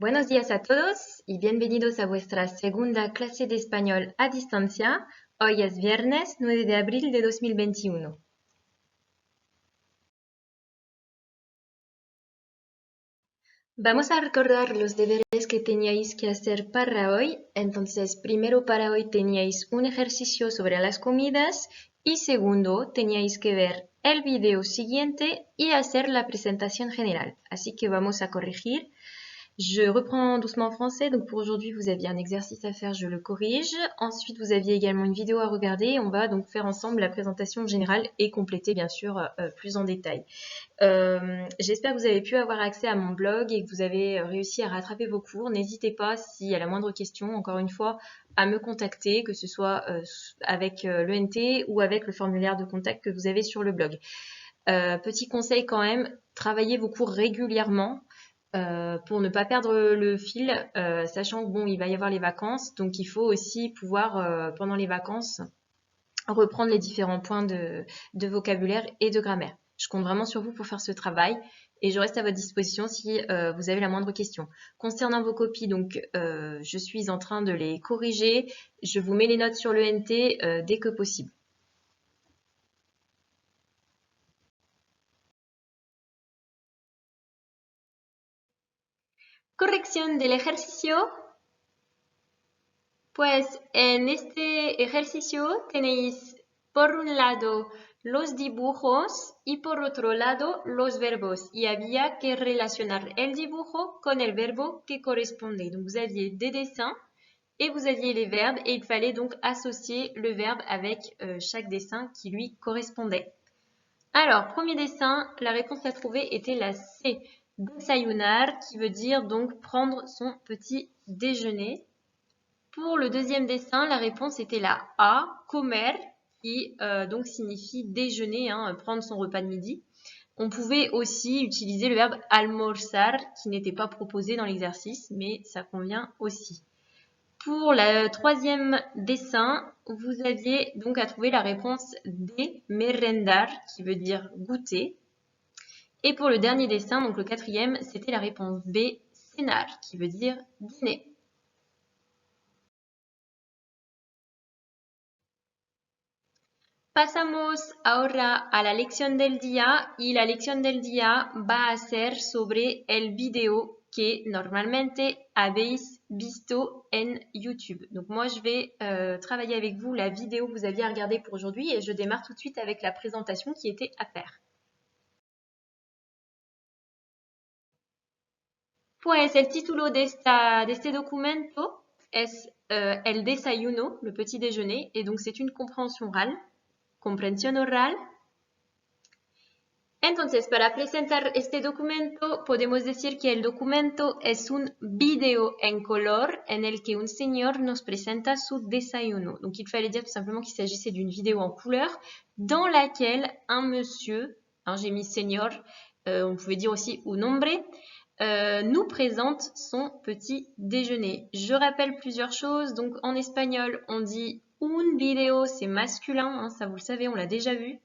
Buenos días a todos y bienvenidos a vuestra segunda clase de español a distancia. Hoy es viernes 9 de abril de 2021. Vamos a recordar los deberes que teníais que hacer para hoy. Entonces, primero para hoy teníais un ejercicio sobre las comidas y segundo teníais que ver el video siguiente y hacer la presentación general. Así que vamos a corregir. Je reprends doucement en français. Donc pour aujourd'hui, vous aviez un exercice à faire, je le corrige. Ensuite, vous aviez également une vidéo à regarder. On va donc faire ensemble la présentation générale et compléter bien sûr plus en détail. J'espère que vous avez pu avoir accès à mon blog et que vous avez réussi à rattraper vos cours. N'hésitez pas, s'il y a la moindre question, encore une fois, à me contacter, que ce soit avec l'ENT ou avec le formulaire de contact que vous avez sur le blog. Petit conseil quand même, travaillez vos cours régulièrement. Pour ne pas perdre le fil, sachant que bon, il va y avoir les vacances, donc il faut aussi pouvoir, pendant les vacances, reprendre les différents points de vocabulaire et de grammaire. Je compte vraiment sur vous pour faire ce travail et je reste à votre disposition si vous avez la moindre question. Concernant vos copies, donc je suis en train de les corriger. Je vous mets les notes sur le NT dès que possible. Corrección del ejercicio. Pues en este ejercicio tenéis por un lado los dibujos y por otro lado los verbos. Y había que relacionar el dibujo con el verbo qui correspondait. Donc vous aviez des dessins et vous aviez les verbes et il fallait donc associer le verbe avec chaque dessin qui lui correspondait. Alors, premier dessin, la réponse à trouver était la C, desayunar, qui veut dire donc prendre son petit déjeuner. Pour le deuxième dessin, la réponse était la A, comer, qui donc signifie déjeuner, hein, prendre son repas de midi. On pouvait aussi utiliser le verbe almorzar, qui n'était pas proposé dans l'exercice, mais ça convient aussi. Pour le troisième dessin, vous aviez donc à trouver la réponse D, merendar, qui veut dire goûter. Et pour le dernier dessin, donc le quatrième, c'était la réponse B, cenar, qui veut dire dîner. Pasamos ahora a la lección del día y la lección del día va a ser sobre el video que normalmente habéis visto en YouTube. Donc moi je vais travailler avec vous la vidéo que vous aviez à regarder pour aujourd'hui et je démarre tout de suite avec la présentation qui était à faire. Pues el título de este documento es El desayuno, le petit déjeuner, et donc c'est une compréhension orale. Comprensión oral. Entonces, para presentar este documento, podemos decir que el documento es un video en color en el que un señor nos presenta su desayuno. Donc, il fallait dire tout simplement qu'il s'agissait d'une vidéo en couleur dans laquelle un monsieur, hein, j'ai mis señor, on pouvait dire aussi un hombre, nous présente son petit déjeuner. Je rappelle plusieurs choses. Donc, en espagnol, on dit un video, c'est masculin, hein, ça vous le savez, on l'a déjà vu.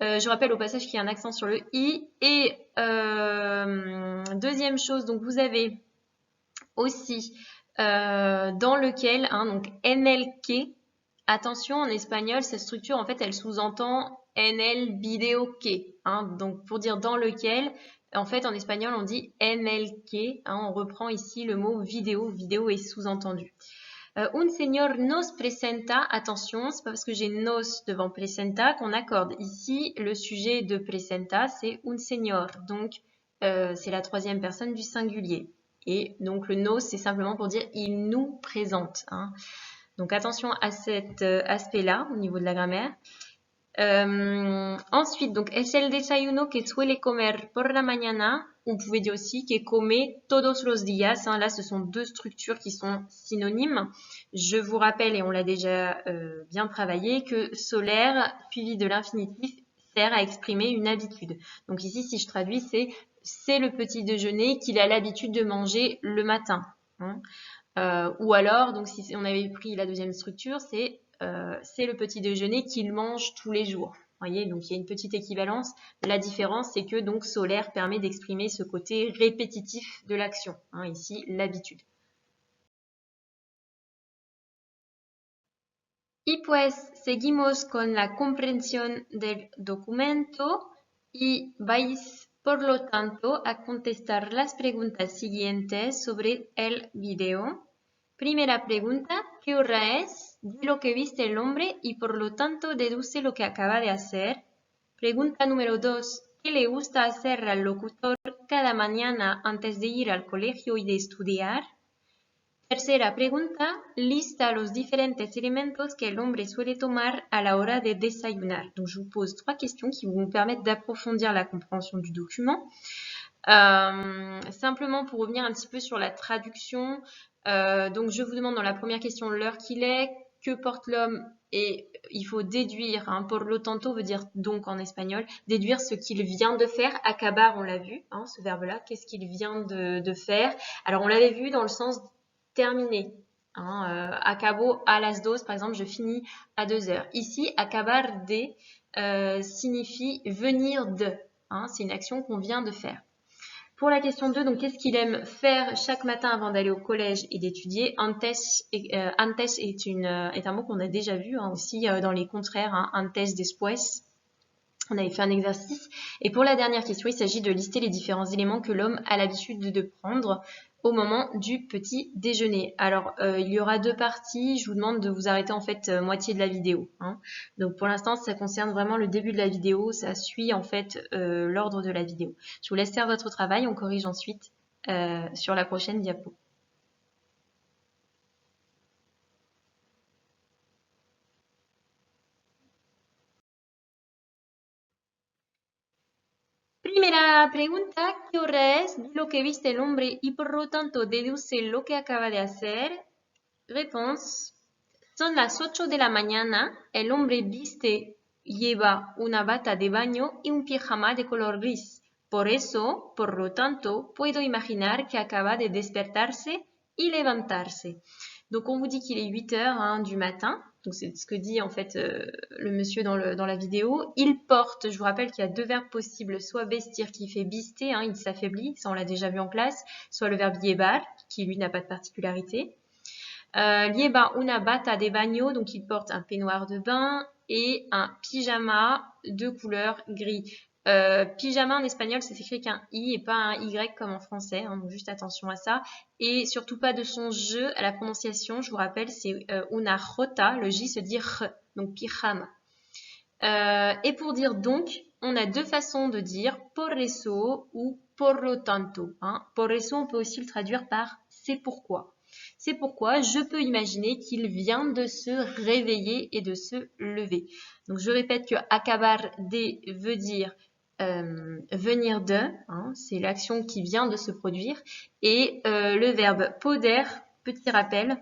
Je rappelle au passage qu'il y a un accent sur le i. Et deuxième chose, donc vous avez aussi dans lequel, hein, donc en el que. Attention, en espagnol, cette structure, en fait, elle sous-entend en el video que. Hein, donc pour dire dans lequel, en fait, en espagnol, on dit en el que. Hein, on reprend ici le mot vidéo. Vidéo est sous-entendu. Un señor nos presenta, attention, c'est pas parce que j'ai nos devant presenta qu'on accorde. Ici, le sujet de presenta, c'est un señor. Donc, c'est la troisième personne du singulier. Et donc, le nos, c'est simplement pour dire il nous présente. Hein. Donc, attention à cet aspect-là, au niveau de la grammaire. Ensuite, donc, es el desayuno que suele comer por la mañana. On pouvait dire aussi que come todos los días. Hein. Là, ce sont deux structures qui sont synonymes. Je vous rappelle, et on l'a déjà bien travaillé, que solaire, suivi de l'infinitif, sert à exprimer une habitude. Donc ici, si je traduis, c'est le petit déjeuner qu'il a l'habitude de manger le matin. Hein. Ou alors, donc si on avait pris la deuxième structure, c'est le petit déjeuner qu'il mange tous les jours. Voyez, donc il y a une petite équivalence. La différence, c'est que donc solaire permet d'exprimer ce côté répétitif de l'action. Ici, l'habitude. Y pues seguimos con la comprensión del documento y vais, por lo tanto, a contestar las preguntas siguientes sobre el video. Primera pregunta, ¿qué hora es? Di lo que viste el hombre y por lo tanto deduce lo que acaba de hacer. Pregunta número 2, ¿qué le gusta hacer al locutor cada mañana antes de ir al colegio y de estudiar? Tercera pregunta, lista los diferentes elementos que el hombre suele tomar à la hora de desayunar. Donc, je vous pose 3 questions qui vont vous permettre d'approfondir la compréhension du document. Simplement pour revenir un petit peu sur la traduction, donc je vous demande dans la première question l'heure qu'il est, que porte l'homme, et il faut déduire, por lo tanto veut dire donc en espagnol, déduire ce qu'il vient de faire. Acabar, on l'a vu, ce verbe-là, qu'est-ce qu'il vient de faire. Alors on l'avait vu dans le sens terminé. Acabo a las 2, par exemple, je finis à 2 heures. Ici, acabar de signifie venir de. C'est une action qu'on vient de faire. Pour la question 2, donc qu'est-ce qu'il aime faire chaque matin avant d'aller au collège et d'étudier? Antes est un mot qu'on a déjà vu aussi dans les contraires, antes, después. On avait fait un exercice. Et pour la dernière question, il s'agit de lister les différents éléments que l'homme a l'habitude de prendre au moment du petit déjeuner. Alors, il y aura 2 parties. Je vous demande de vous arrêter en fait moitié de la vidéo. Donc, pour l'instant, ça concerne vraiment le début de la vidéo. Ça suit en fait l'ordre de la vidéo. Je vous laisse faire votre travail. On corrige ensuite sur la prochaine diapo. Primera pregunta, ¿qué hora es? Di lo que viste el hombre y por lo tanto deduce lo que acaba de hacer. Réponse. Son las 8 de la mañana. El hombre lleva una bata de baño y un pijama de color gris. Por eso, por lo tanto, puedo imaginar que acaba de despertarse y levantarse. Donc on vous dit qu'il est 8 heures du matin. Donc c'est ce que dit en fait le monsieur dans la vidéo. Il porte, je vous rappelle qu'il y a 2 verbes possibles, soit vestir qui fait bister, il s'affaiblit, ça on l'a déjà vu en classe, soit le verbe llevar qui lui n'a pas de particularité. Lleva una bata de baño, donc il porte un peignoir de bain et un pyjama de couleur gris. Pyjama en espagnol, ça s'écrit qu'un I et pas un Y comme en français, donc juste attention à ça. Et surtout pas de son jeu à la prononciation, je vous rappelle, c'est una jota, le J se dit r, donc pyjama. Et pour dire donc, on a 2 façons de dire por eso ou por lo tanto. Por eso, on peut aussi le traduire par c'est pourquoi. C'est pourquoi je peux imaginer qu'il vient de se réveiller et de se lever. Donc je répète que acabar de veut dire venir de, c'est l'action qui vient de se produire, et le verbe poder, petit rappel,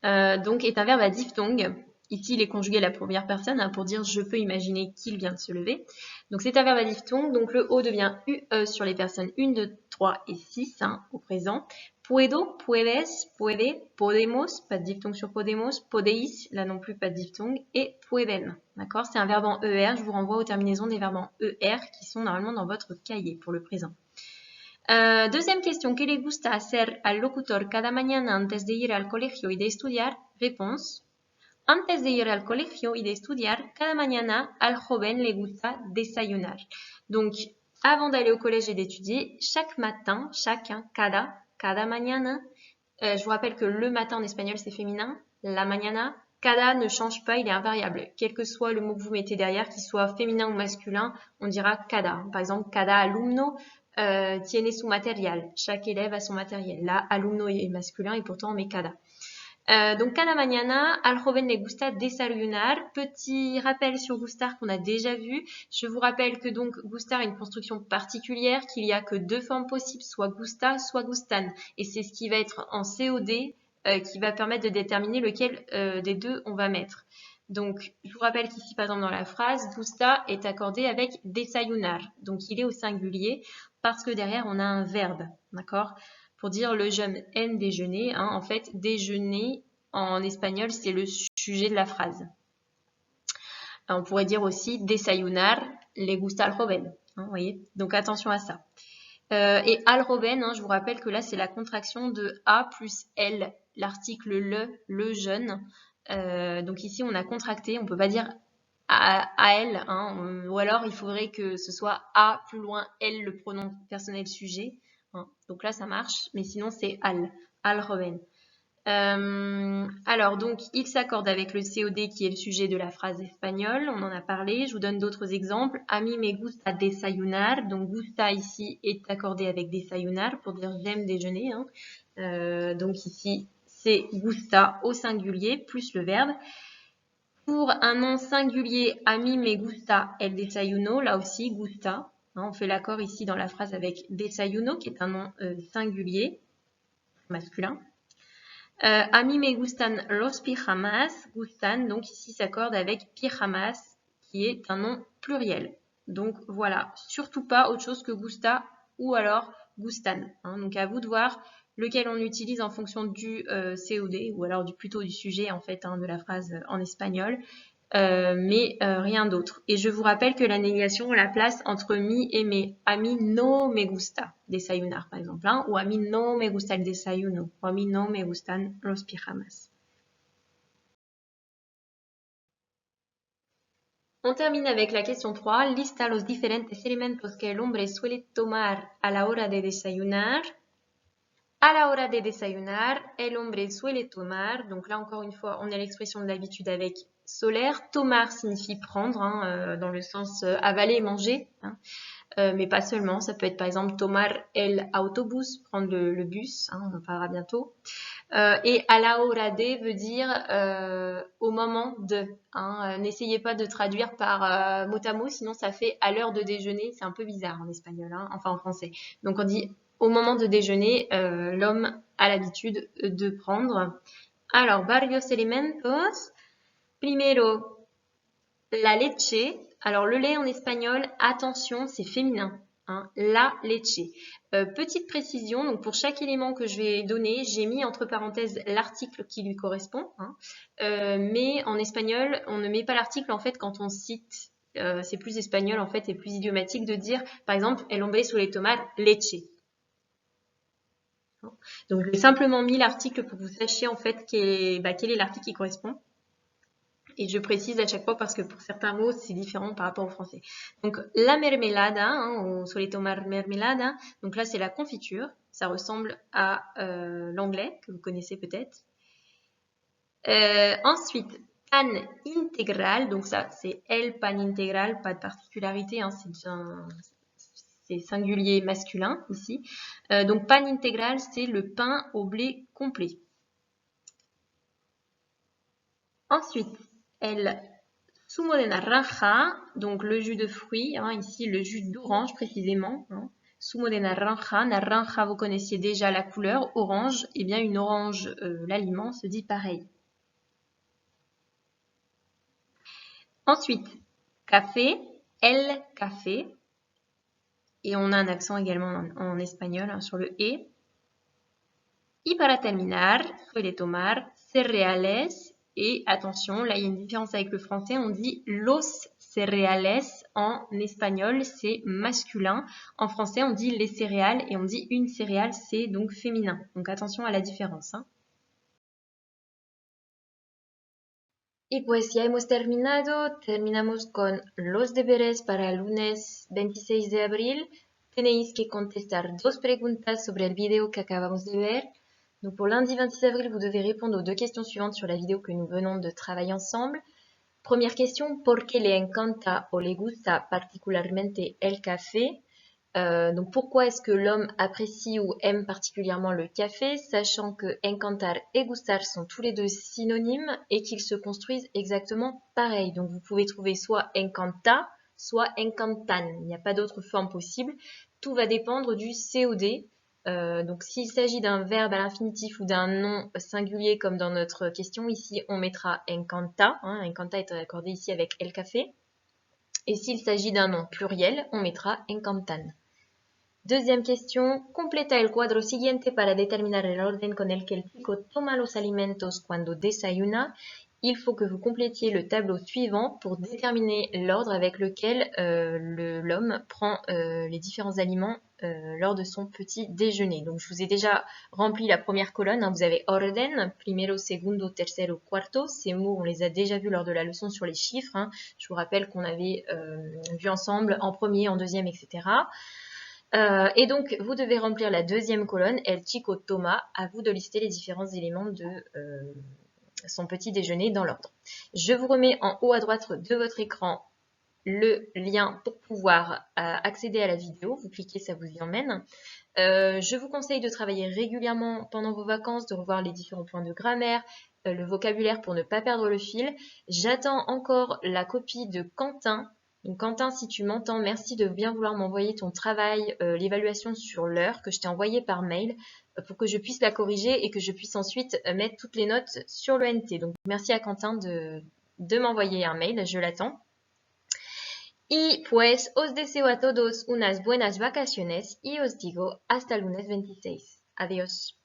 donc est un verbe à diphtongue. Ici, il est conjugué à la première personne pour dire je peux imaginer qu'il vient de se lever. Donc c'est un verbe à diphtongue, donc le O devient UE sur les personnes 1, 2, 3 et 6 au présent. Puedo, puedes, puede, podemos, pas de diphtongue sur podemos, podéis, là non plus pas de diphtongue, et pueden. D'accord? C'est un verbe en ER, je vous renvoie aux terminaisons des verbes en ER qui sont normalement dans votre cahier pour le présent. Deuxième question, ¿qué le gusta hacer al locutor cada mañana antes de ir al colegio y de estudiar? Réponse. Antes de ir al colegio y de estudiar, cada mañana al joven le gusta desayunar. Donc, avant d'aller au collège et d'étudier, chaque matin, cada mañana, je vous rappelle que le matin en espagnol c'est féminin, la mañana, cada ne change pas, il est invariable. Quel que soit le mot que vous mettez derrière, qu'il soit féminin ou masculin, on dira cada. Par exemple, cada alumno tiene su material. Chaque élève a son matériel. Là, alumno est masculin et pourtant on met cada. Donc, cada mañana, al joven le gusta desayunar. Petit rappel sur gustar qu'on a déjà vu. Je vous rappelle que donc gustar est une construction particulière, qu'il n'y a que 2 formes possibles, soit gusta, soit gustan. Et c'est ce qui va être en COD qui va permettre de déterminer lequel des 2 on va mettre. Donc, je vous rappelle qu'ici, par exemple, dans la phrase, gusta est accordé avec desayunar. Donc, il est au singulier parce que derrière, on a un verbe. D'accord ? Pour dire le jeune aime déjeuner, en fait, déjeuner en espagnol, c'est le sujet de la phrase. On pourrait dire aussi desayunar le gusta al joven. Hein, vous voyez, donc attention à ça. Et al joven, je vous rappelle que là c'est la contraction de A plus L, l'article le jeune. Donc ici on a contracté, on peut pas dire à elle, ou alors il faudrait que ce soit A plus loin L le pronom personnel sujet. Donc là ça marche, mais sinon c'est al joven. Alors donc il s'accorde avec le COD qui est le sujet de la phrase espagnole, on en a parlé, je vous donne d'autres exemples. A mí me gusta desayunar, donc gusta ici est accordé avec desayunar pour dire j'aime déjeuner. Donc ici c'est gusta au singulier plus le verbe. Pour un nom singulier, a mí me gusta el desayuno, là aussi gusta. On fait l'accord ici dans la phrase avec desayuno qui est un nom singulier masculin. A mí me gustan los pijamas, gustan, donc ici s'accorde avec pijamas, qui est un nom pluriel. Donc voilà, surtout pas autre chose que gusta ou alors gustan. Donc à vous de voir lequel on utilise en fonction du COD ou alors plutôt du sujet en fait de la phrase en espagnol. Mais rien d'autre. Et je vous rappelle que la négation, on la place entre mi et me. A mí no me gusta desayunar, par exemple, ou a mí no me gusta el desayuno, o a mí no me gustan los pijamas. On termine avec la question 3. Lista los diferentes elementos que el hombre suele tomar a la hora de desayunar. A la hora de desayunar, el hombre suele tomar. Donc là, encore une fois, on a l'expression de l'habitude avec solaire. Tomar signifie prendre, dans le sens avaler, manger. Mais pas seulement. Ça peut être par exemple tomar el autobús, prendre le bus. On en parlera bientôt. Et a la hora de veut dire au moment de. N'essayez pas de traduire par mot à mot, sinon ça fait à l'heure de déjeuner. C'est un peu bizarre en espagnol, enfin en français. Donc on dit au moment de déjeuner, l'homme a l'habitude de prendre. Alors, varios elementos. Primero, la leche. Alors, le lait en espagnol, attention, c'est féminin. La leche. Petite précision, donc pour chaque élément que je vais donner, j'ai mis entre parenthèses l'article qui lui correspond. Mais en espagnol, on ne met pas l'article en fait quand on cite. C'est plus espagnol en fait et plus idiomatique de dire, par exemple, el hombre suele tomar leche. Donc, j'ai simplement mis l'article pour que vous sachiez en fait quel est l'article qui correspond. Et je précise à chaque fois parce que pour certains mots, c'est différent par rapport au français. Donc, la mermelada, on suele tomar mermelada. Donc là, c'est la confiture. Ça ressemble à l'anglais, que vous connaissez peut-être. Ensuite, pan intégral. Donc ça, c'est el pan intégral, pas de particularité. C'est singulier masculin ici. Donc pan intégral, c'est le pain au blé complet. Ensuite, el zumo de naranja, donc le jus de fruits, ici le jus d'orange précisément. Zumo de naranja, naranja vous connaissiez déjà la couleur, orange, et bien une orange, l'aliment se dit pareil. Ensuite, café, el café. Et on a un accent également en espagnol sur le E. Y para terminar, suele tomar cereales. Et attention, là il y a une différence avec le français, on dit los cereales en espagnol, c'est masculin. En français, on dit les céréales et on dit une céréale, c'est donc féminin. Donc attention à la différence. Y pues ya hemos terminado, terminamos con los deberes para el lunes 26 de abril. Tenéis que contestar 2 preguntas sobre el video que acabamos de ver. Donc pour lundi 26 avril, vous devez répondre aux 2 questions suivantes sur la vidéo que nous venons de travailler ensemble. Première question, ¿por qué le encanta o le gusta particularmente el café? Donc pourquoi est-ce que l'homme apprécie ou aime particulièrement le café, sachant que encantar et gustar sont tous les deux synonymes et qu'ils se construisent exactement pareil. Donc vous pouvez trouver soit encanta, soit encantan. Il n'y a pas d'autre forme possible. Tout va dépendre du COD. Donc s'il s'agit d'un verbe à l'infinitif ou d'un nom singulier comme dans notre question, ici on mettra encanta. Encanta est accordé ici avec el café. Et s'il s'agit d'un nom pluriel, on mettra encantan. Deuxième question, completa el cuadro siguiente para determinar el orden con el que el chico toma los alimentos cuando desayuna. il faut que vous complétiez le tableau suivant pour déterminer l'ordre avec lequel l'homme prend les différents aliments lors de son petit déjeuner. Donc, je vous ai déjà rempli la première colonne. Hein. Vous avez orden, primero, segundo, tercero, cuarto. Ces mots, on les a déjà vus lors de la leçon sur les chiffres. Hein. Je vous rappelle qu'on avait vu ensemble en premier, en deuxième, etc. Et donc, vous devez remplir la deuxième colonne, el chico toma. À vous de lister les différents éléments de son petit déjeuner dans l'ordre. Je vous remets en haut à droite de votre écran le lien pour pouvoir accéder à la vidéo. Vous cliquez, ça vous y emmène. Je vous conseille de travailler régulièrement pendant vos vacances, de revoir les différents points de grammaire, le vocabulaire pour ne pas perdre le fil. J'attends encore la copie de Quentin. Donc Quentin, si tu m'entends, merci de bien vouloir m'envoyer ton travail, l'évaluation sur l'heure que je t'ai envoyé par mail pour que je puisse la corriger et que je puisse ensuite mettre toutes les notes sur l'ENT. Donc merci à Quentin de m'envoyer un mail, je l'attends. Y pues os deseo a todos unas buenas vacaciones y os digo hasta el lunes 26. Adiós.